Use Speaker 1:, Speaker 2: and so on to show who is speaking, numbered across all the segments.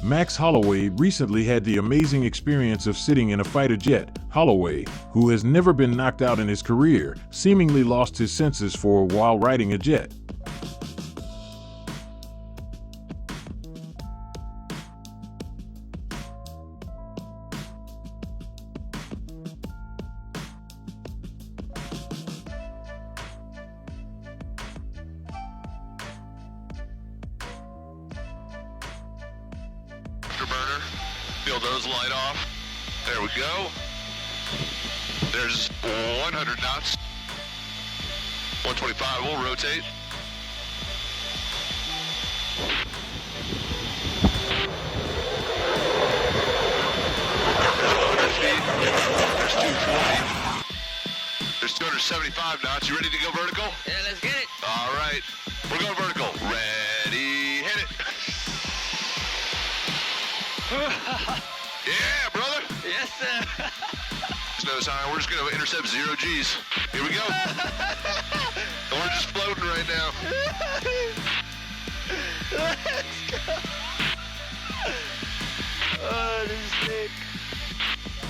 Speaker 1: Max Holloway recently had the amazing experience of sitting in a fighter jet. Holloway, who has never been knocked out in his career, seemingly lost his senses for a while riding a jet.
Speaker 2: Burner, feel those light off. There we go. There's 100 knots. 125, we'll rotate. There's 240. There's 275 knots. You ready to go vertical?
Speaker 3: Yeah, let's get it.
Speaker 2: All right, we're going vertical. Ready, hit it. Yeah, brother.
Speaker 3: Yes, sir.
Speaker 2: There's no sign. We're just going to intercept 0 G's. Here we go. And we're just floating right now.
Speaker 3: Let's go. Oh, this is sick.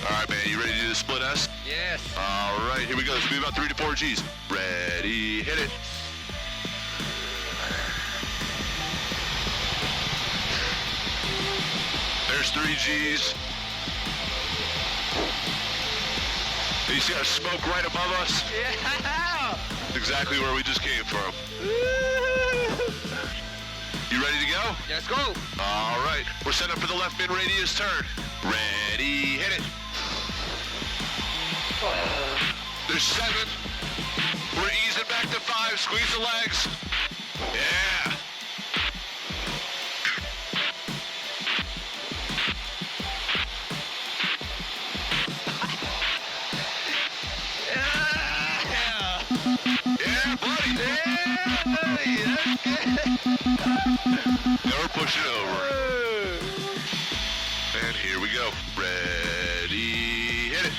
Speaker 2: All right, man. You ready to do the split S?
Speaker 3: Yes.
Speaker 2: All right. Here we go. It's going to be about 3 to 4 G's. Ready, hit it. There's 3 G's. You see that smoke right above us?
Speaker 3: Yeah.
Speaker 2: That's exactly where we just came from. You ready to go?
Speaker 3: Let's go.
Speaker 2: All right. We're set up for the left mid-radius turn. Ready, hit it. There's 7. We're easing back to 5. Squeeze the legs. Yeah. Yeah, buddy. Now we're pushing over. And here we go. Ready, hit it.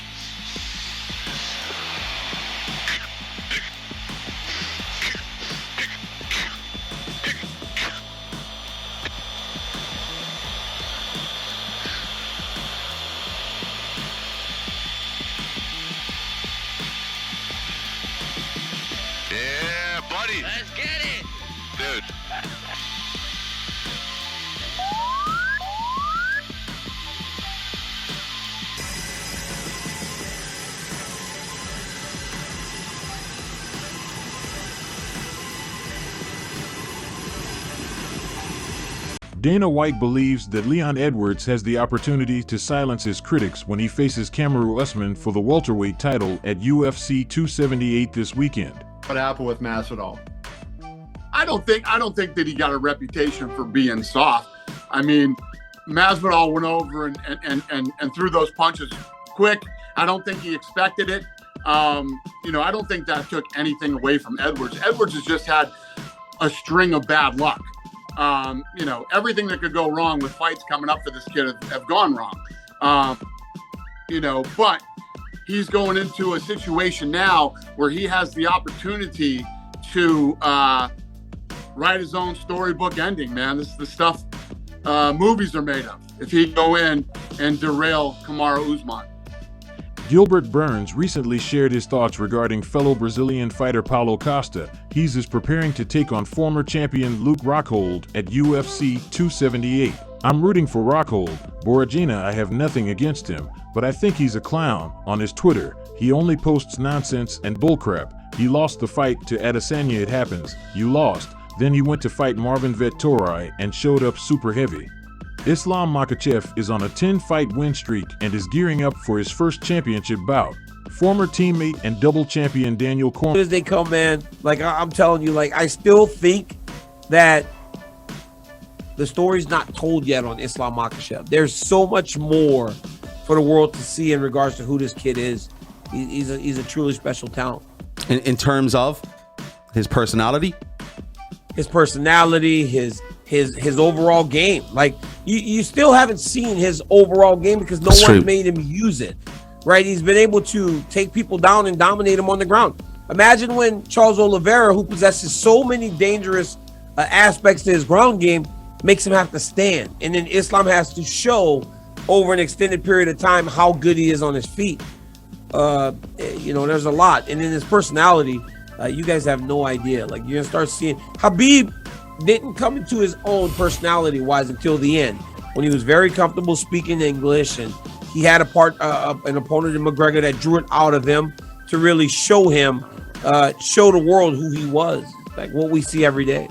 Speaker 2: Yeah, buddy.
Speaker 3: Let's get it.
Speaker 2: Dude.
Speaker 1: Dana White believes that Leon Edwards has the opportunity to silence his critics when he faces Kamaru Usman for the welterweight title at UFC 278 this weekend.
Speaker 4: What happened with Masvidal? I don't think that he got a reputation for being soft. I mean, Masvidal went over and threw those punches quick. I don't think he expected it. I don't think that took anything away from Edwards. Edwards has just had a string of bad luck. Everything that could go wrong with fights coming up for this kid have gone wrong. But he's going into a situation now where he has the opportunity to write his own storybook ending, man. This is the stuff movies are made of. If he go in and derail Kamaru Usman.
Speaker 1: Gilbert Burns recently shared his thoughts regarding fellow Brazilian fighter Paulo Costa. He's preparing to take on former champion Luke Rockhold at UFC 278. I'm rooting for Rockhold. Boragina, I have nothing against him, but I think he's a clown. On his Twitter, he only posts nonsense and bullcrap. He lost the fight to Adesanya, it happens. You lost. Then he went to fight Marvin Vettori and showed up super heavy. Islam Makhachev is on a 10-fight win streak and is gearing up for his first championship bout. Former teammate and double champion Daniel Cormier.
Speaker 5: As they come, man, I'm telling you, I still think that the story's not told yet on Islam Makhachev. There's so much more for the world to see in regards to who this kid is. He's a truly special talent.
Speaker 6: In terms of his personality?
Speaker 5: His personality, his overall game. You still haven't seen his overall game because no one made him use it, right? He's been able to take people down and dominate them on the ground. Imagine when Charles Oliveira, who possesses so many dangerous aspects to his ground game, makes him have to stand. And then Islam has to show over an extended period of time how good he is on his feet. You know, there's a lot. And then his personality, you guys have no idea. Like, you're gonna start seeing Khabib didn't come into his own personality wise until the end, when he was very comfortable speaking English, and he had an opponent in McGregor that drew it out of him to really show the world who he was, like what we see every day.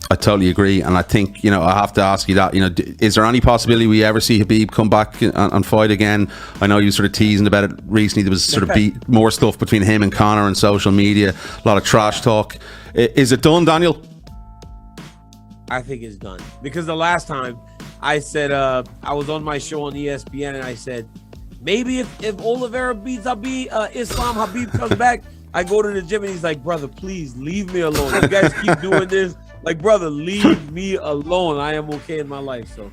Speaker 6: I totally agree, and I think, you know, I have to ask you that, you know, is there any possibility we ever see Khabib come back and fight again? I know you were sort of teasing about it recently. There was sort of more stuff between him and Conor on social media, a lot of trash talk. Is it done, Daniel?
Speaker 5: I think it's done, because the last time I said, I was on my show on ESPN, and I said, maybe if Oliveira beats Islam, Khabib comes back, I go to the gym, and he's like, brother, please leave me alone. You guys keep doing this. Like, brother, leave me alone. I am okay in my life. So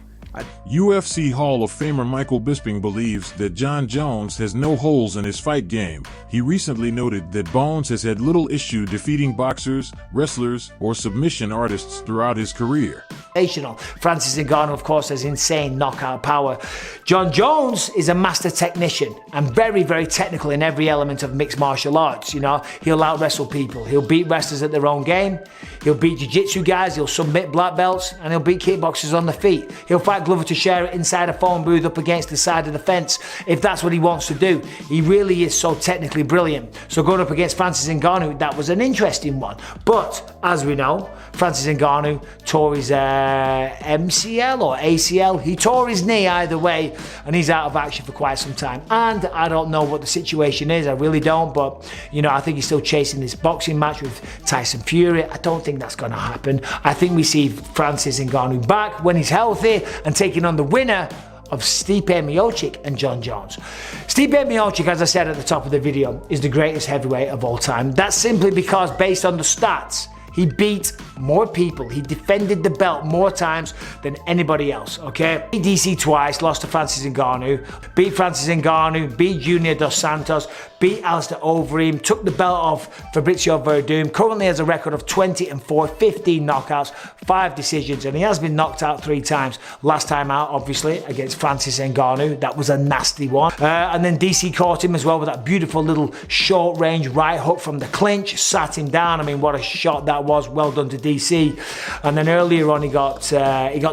Speaker 1: UFC Hall of Famer Michael Bisping believes that Jon Jones has no holes in his fight game. He recently noted that Bones has had little issue defeating boxers, wrestlers, or submission artists throughout his career.
Speaker 7: Francis Ngannou, of course, has insane knockout power. Jon Jones is a master technician and very, very technical in every element of mixed martial arts. You know, he'll out-wrestle people. He'll beat wrestlers at their own game. He'll beat jiu-jitsu guys. He'll submit black belts, and he'll beat kickboxers on the feet. He'll fight Glover Teixeira inside a phone booth up against the side of the fence if that's what he wants to do. He really is so technically brilliant. So going up against Francis Ngannou, that was an interesting one. But as we know, Francis Ngannou tore his MCL or ACL. He tore his knee either way, and he's out of action for quite some time. And I don't know what the situation is. I really don't. But, you know, I think he's still chasing this boxing match with Tyson Fury. I don't think that's going to happen. I think we see Francis Ngannou back when he's healthy and taking on the winner of Stipe Miocic and Jon Jones. Stipe Miocic, as I said at the top of the video, is the greatest heavyweight of all time. That's simply because, based on the stats, he beat more people. He defended the belt more times than anybody else, okay? Beat DC twice, lost to Francis Ngannou, beat Francis Ngannou, beat Junior Dos Santos, beat Alistair Overeem, took the belt off Fabrizio Verdum, currently has a record of 20-4, 15 knockouts, 5 decisions, and he has been knocked out 3 times. Last time out, obviously, against Francis Ngannou. That was a nasty one. And then DC caught him as well with that beautiful little short-range right hook from the clinch, sat him down. I mean, what a shot that was. Well done to DC. And then earlier on, he got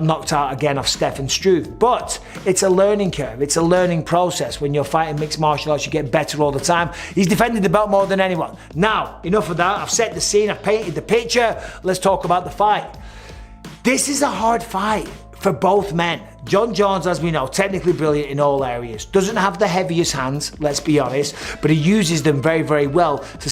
Speaker 7: knocked out again off Stefan Struve. But it's a learning curve. It's a learning process. When you're fighting mixed martial arts, you get better all the time. He's defended the belt more than anyone. Now, enough of that. I've set the scene. I've painted the picture. Let's talk about the fight. This is a hard fight for both men. Jon Jones, as we know, technically brilliant in all areas. Doesn't have the heaviest hands, let's be honest, but he uses them very, very well to